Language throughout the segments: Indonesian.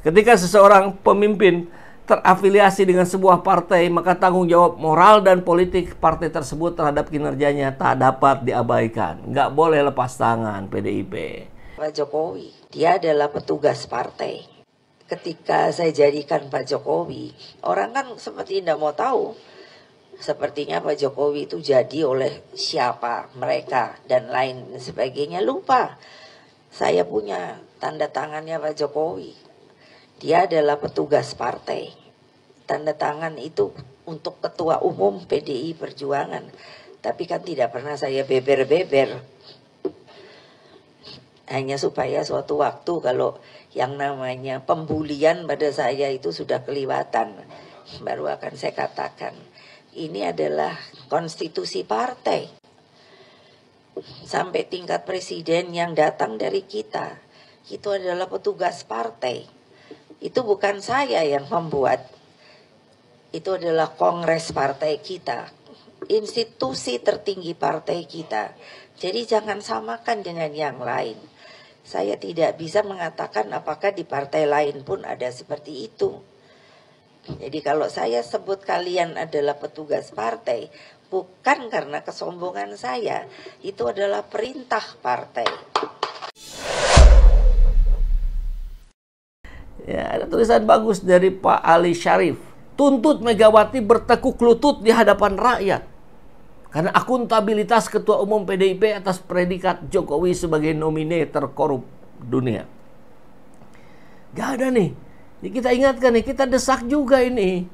Ketika seseorang pemimpin terafiliasi dengan sebuah partai, maka tanggung jawab moral dan politik partai tersebut terhadap kinerjanya tak dapat diabaikan. Nggak boleh lepas tangan PDIP. Pak Jokowi, dia adalah petugas partai. Ketika saya jadikan Pak Jokowi, orang kan seperti tidak mau tahu. Sepertinya Pak Jokowi itu jadi oleh siapa, mereka, dan lain sebagainya. Lupa, saya punya tanda tangannya Pak Jokowi. Dia adalah petugas partai. Tanda tangan itu untuk Ketua Umum PDI Perjuangan. Tapi kan tidak pernah saya beber-beber. Hanya supaya suatu waktu kalau yang namanya pembulian pada saya itu sudah kelewatan, baru akan saya katakan. Ini adalah konstitusi partai. Sampai tingkat presiden yang datang dari kita, itu adalah petugas partai. Itu bukan saya yang membuat. Itu adalah kongres partai kita, institusi tertinggi partai kita. Jadi jangan samakan dengan yang lain. Saya tidak bisa mengatakan apakah di partai lain pun ada seperti itu. Jadi kalau saya sebut kalian adalah petugas partai, bukan karena kesombongan saya. Itu adalah perintah partai. Ya, ada tulisan bagus dari Pak Ali Syarif. Tuntut Megawati bertekuk lutut di hadapan rakyat. Karena akuntabilitas Ketua Umum PDIP atas predikat Jokowi sebagai nomine terkorup dunia. Gak ada nih. Kita ingatkan nih, kita desak juga ini.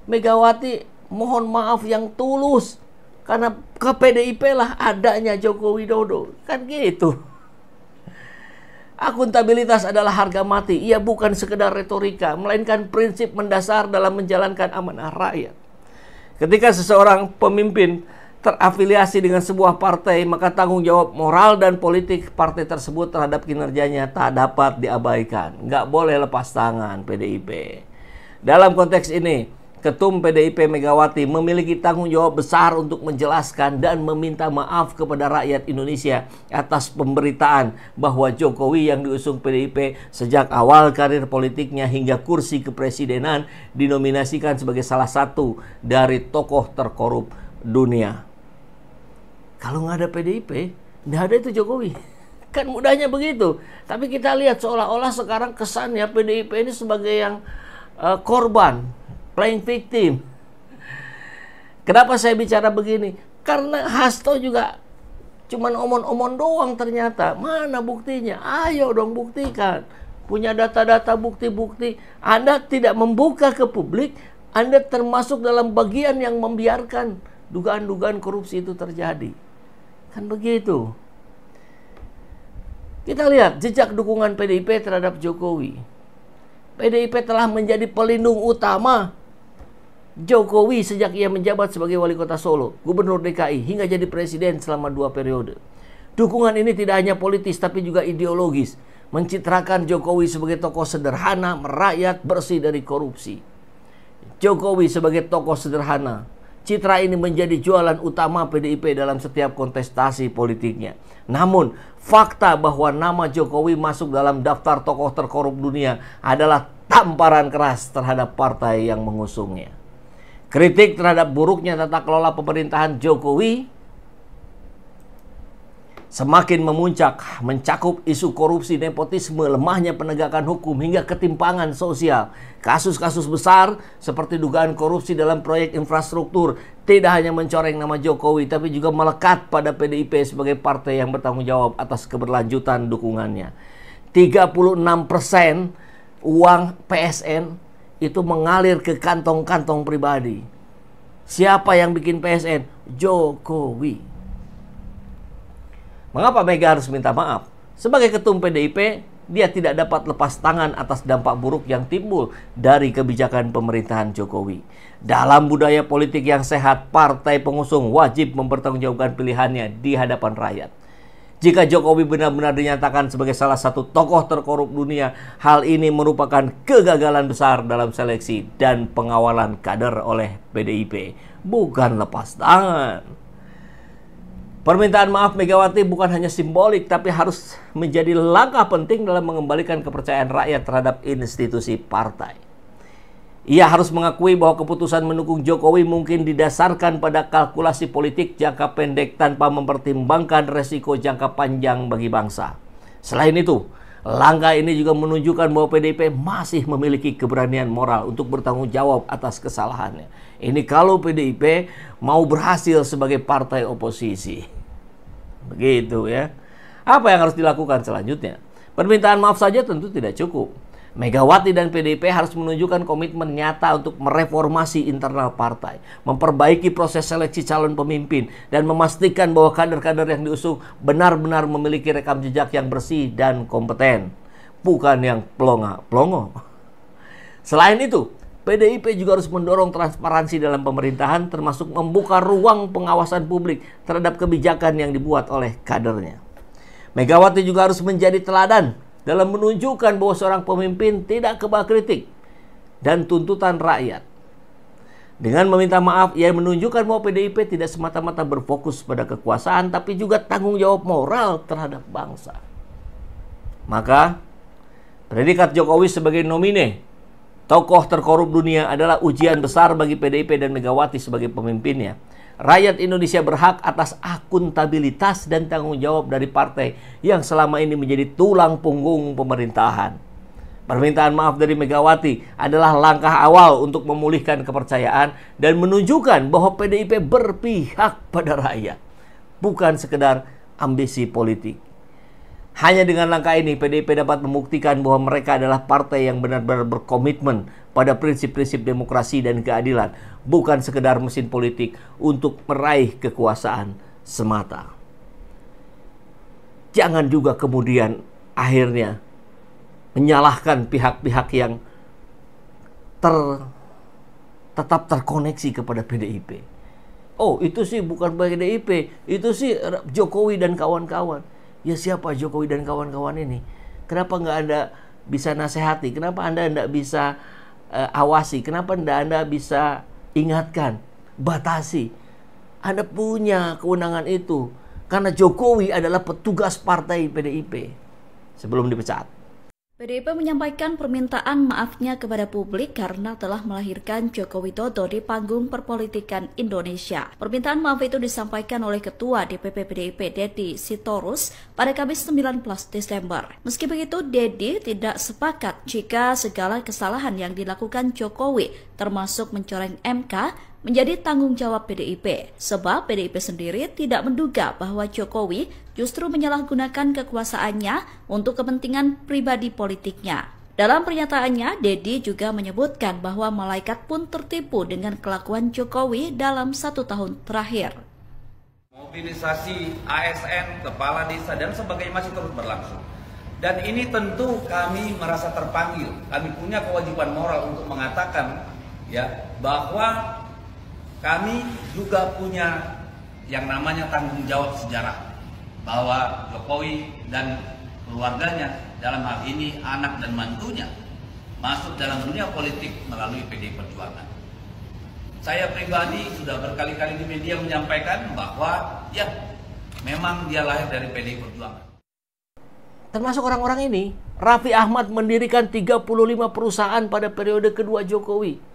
Megawati mohon maaf yang tulus. Karena ke PDIP lah adanya Joko Widodo. Kan gitu. Akuntabilitas adalah harga mati. Ia bukan sekedar retorika, melainkan prinsip mendasar dalam menjalankan amanah rakyat. Ketika seseorang pemimpin terafiliasi dengan sebuah partai, maka tanggung jawab moral dan politik partai tersebut terhadap kinerjanya tak dapat diabaikan. Nggak boleh lepas tangan PDIP. Dalam konteks ini, Ketum PDIP Megawati memiliki tanggung jawab besar untuk menjelaskan dan meminta maaf kepada rakyat Indonesia atas pemberitaan bahwa Jokowi yang diusung PDIP sejak awal karir politiknya hingga kursi kepresidenan dinominasikan sebagai salah satu dari tokoh terkorup dunia. Kalau nggak ada PDIP, nggak ada itu Jokowi. Kan mudahnya begitu. Tapi kita lihat seolah-olah sekarang kesannya PDIP ini sebagai yang korban, playing victim. Kenapa saya bicara begini? Karena Hasto juga cuman omon-omon doang ternyata. Mana buktinya? Ayo dong buktikan. Punya data-data bukti-bukti. Anda tidak membuka ke publik, Anda termasuk dalam bagian yang membiarkan dugaan-dugaan korupsi itu terjadi. Kan begitu. Kita lihat jejak dukungan PDIP terhadap Jokowi. PDIP telah menjadi pelindung utama Jokowi sejak ia menjabat sebagai wali kota Solo, gubernur DKI, hingga jadi presiden selama 2 periode. Dukungan ini tidak hanya politis tapi juga ideologis, mencitrakan Jokowi sebagai tokoh sederhana, merakyat, bersih dari korupsi. Jokowi sebagai tokoh sederhana, citra ini menjadi jualan utama PDIP dalam setiap kontestasi politiknya. Namun, fakta bahwa nama Jokowi masuk dalam daftar tokoh terkorup dunia adalah tamparan keras terhadap partai yang mengusungnya. Kritik terhadap buruknya tata kelola pemerintahan Jokowi semakin memuncak, mencakup isu korupsi, nepotisme, lemahnya penegakan hukum, hingga ketimpangan sosial. Kasus-kasus besar seperti dugaan korupsi dalam proyek infrastruktur tidak hanya mencoreng nama Jokowi, tapi juga melekat pada PDIP sebagai partai yang bertanggung jawab atas keberlanjutan dukungannya. 36% uang PSN itu mengalir ke kantong-kantong pribadi. Siapa yang bikin PSN? Jokowi. Mengapa Mega harus minta maaf? Sebagai ketum PDIP, dia tidak dapat lepas tangan atas dampak buruk yang timbul dari kebijakan pemerintahan Jokowi. Dalam budaya politik yang sehat, partai pengusung wajib mempertanggungjawabkan pilihannya di hadapan rakyat. Jika Jokowi benar-benar dinyatakan sebagai salah satu tokoh terkorup dunia, hal ini merupakan kegagalan besar dalam seleksi dan pengawalan kader oleh PDIP. Bukan lepas tangan. Permintaan maaf Megawati bukan hanya simbolik, tapi harus menjadi langkah penting dalam mengembalikan kepercayaan rakyat terhadap institusi partai. Ia harus mengakui bahwa keputusan mendukung Jokowi mungkin didasarkan pada kalkulasi politik jangka pendek tanpa mempertimbangkan resiko jangka panjang bagi bangsa. Selain itu, langkah ini juga menunjukkan bahwa PDIP masih memiliki keberanian moral untuk bertanggung jawab atas kesalahannya. Ini kalau PDIP mau berhasil sebagai partai oposisi. Begitu ya. Apa yang harus dilakukan selanjutnya? Permintaan maaf saja tentu tidak cukup. Megawati dan PDIP harus menunjukkan komitmen nyata untuk mereformasi internal partai, memperbaiki proses seleksi calon pemimpin, dan memastikan bahwa kader-kader yang diusung benar-benar memiliki rekam jejak yang bersih dan kompeten, bukan yang pelongo. Selain itu, PDIP juga harus mendorong transparansi dalam pemerintahan, termasuk membuka ruang pengawasan publik terhadap kebijakan yang dibuat oleh kadernya. Megawati juga harus menjadi teladan dalam menunjukkan bahwa seorang pemimpin tidak kebal kritik dan tuntutan rakyat. Dengan meminta maaf, ia menunjukkan bahwa PDIP tidak semata-mata berfokus pada kekuasaan, tapi juga tanggung jawab moral terhadap bangsa. Maka, predikat Jokowi sebagai nomine tokoh terkorup dunia adalah ujian besar bagi PDIP dan Megawati sebagai pemimpinnya. Rakyat Indonesia berhak atas akuntabilitas dan tanggung jawab dari partai yang selama ini menjadi tulang punggung pemerintahan. Permintaan maaf dari Megawati adalah langkah awal untuk memulihkan kepercayaan dan menunjukkan bahwa PDIP berpihak pada rakyat, bukan sekedar ambisi politik. Hanya dengan langkah ini, PDIP dapat membuktikan bahwa mereka adalah partai yang benar-benar berkomitmen pada prinsip-prinsip demokrasi dan keadilan, bukan sekedar mesin politik untuk meraih kekuasaan semata. Jangan juga kemudian akhirnya menyalahkan pihak-pihak yang tetap terkoneksi kepada PDIP. Oh, itu sih bukan PDIP, itu sih Jokowi dan kawan-kawan. Ya siapa Jokowi dan kawan-kawan ini? Kenapa nggak Anda bisa nasihati? Kenapa Anda nggak bisa awasi? Kenapa Anda bisa ingatkan, batasi? Anda punya kewenangan itu. Karena Jokowi adalah petugas partai PDIP sebelum dipecat. PDIP menyampaikan permintaan maafnya kepada publik karena telah melahirkan Joko Widodo di panggung perpolitikan Indonesia. Permintaan maaf itu disampaikan oleh Ketua DPP PDIP Deddy Sitorus pada Kamis 19 Desember. Meski begitu, Deddy tidak sepakat jika segala kesalahan yang dilakukan Jokowi, termasuk mencoreng MK, menjadi tanggung jawab PDIP, sebab PDIP sendiri tidak menduga bahwa Jokowi justru menyalahgunakan kekuasaannya untuk kepentingan pribadi politiknya. Dalam pernyataannya, Deddy juga menyebutkan bahwa malaikat pun tertipu dengan kelakuan Jokowi dalam 1 tahun terakhir. Mobilisasi ASN, kepala desa, dan sebagainya masih terus berlangsung. Dan ini tentu kami merasa terpanggil, kami punya kewajiban moral untuk mengatakan ya bahwa kami juga punya yang namanya tanggung jawab sejarah, bahwa Jokowi dan keluarganya, dalam hal ini anak dan mantunya, masuk dalam dunia politik melalui PDI Perjuangan. Saya pribadi sudah berkali-kali di media menyampaikan bahwa ya memang dia lahir dari PDI Perjuangan. Termasuk orang-orang ini, Raffi Ahmad mendirikan 35 perusahaan pada periode kedua Jokowi.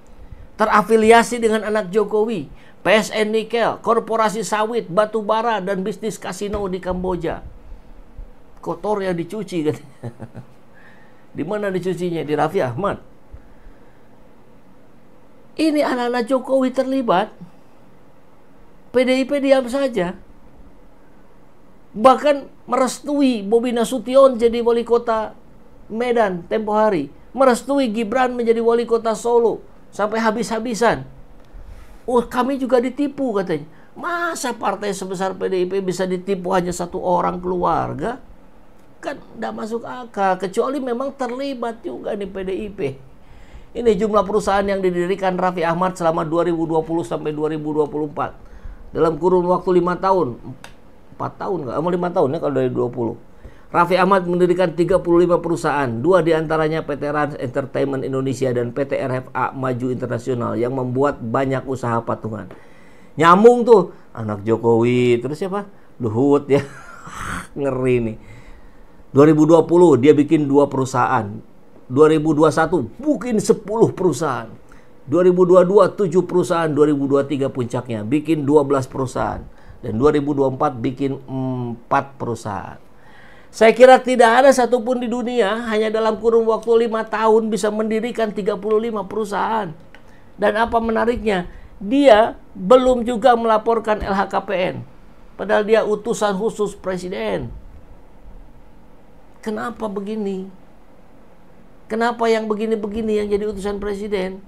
Terafiliasi dengan anak Jokowi, PSN Nikel, korporasi sawit, batu bara, dan bisnis kasino di Kamboja. Kotor ya dicuci katanya. Di mana dicucinya? Di Raffi Ahmad. Ini anak-anak Jokowi terlibat. PDIP diam saja. Bahkan merestui Bobi Nasution jadi wali kota Medan tempo hari. Merestui Gibran menjadi wali kota Solo. Sampai habis-habisan. Oh, kami juga ditipu katanya. Masa partai sebesar PDIP bisa ditipu hanya satu orang keluarga? Kan tidak masuk akal. Kecuali memang terlibat juga di PDIP. Ini jumlah perusahaan yang didirikan Raffi Ahmad selama 2020 sampai 2024. Dalam kurun waktu 5 tahun. 4 tahun nggak? 5 tahun ya kalau dari 20. Raffi Ahmad mendirikan 35 perusahaan, 2 diantaranya PT Rans Entertainment Indonesia dan PT RFA Maju Internasional yang membuat banyak usaha patungan. Nyambung tuh, anak Jokowi, terus siapa? Luhut ya. Ngeri nih. 2020 dia bikin 2 perusahaan. 2021 bikin 10 perusahaan. 2022 7 perusahaan, 2023 puncaknya bikin 12 perusahaan. Dan 2024 bikin 4 perusahaan. Saya kira tidak ada satupun di dunia hanya dalam kurun waktu 5 tahun bisa mendirikan 35 perusahaan. Dan apa menariknya, dia belum juga melaporkan LHKPN. Padahal dia utusan khusus presiden. Kenapa begini? Kenapa yang begini-begini yang jadi utusan presiden?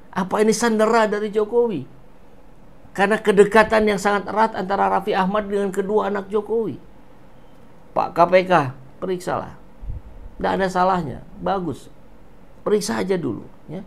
Apa ini sandera dari Jokowi? Karena kedekatan yang sangat erat antara Raffi Ahmad dengan kedua anak Jokowi. Pak KPK, periksalah. Tidak ada salahnya. Bagus. Periksa aja dulu. Ya.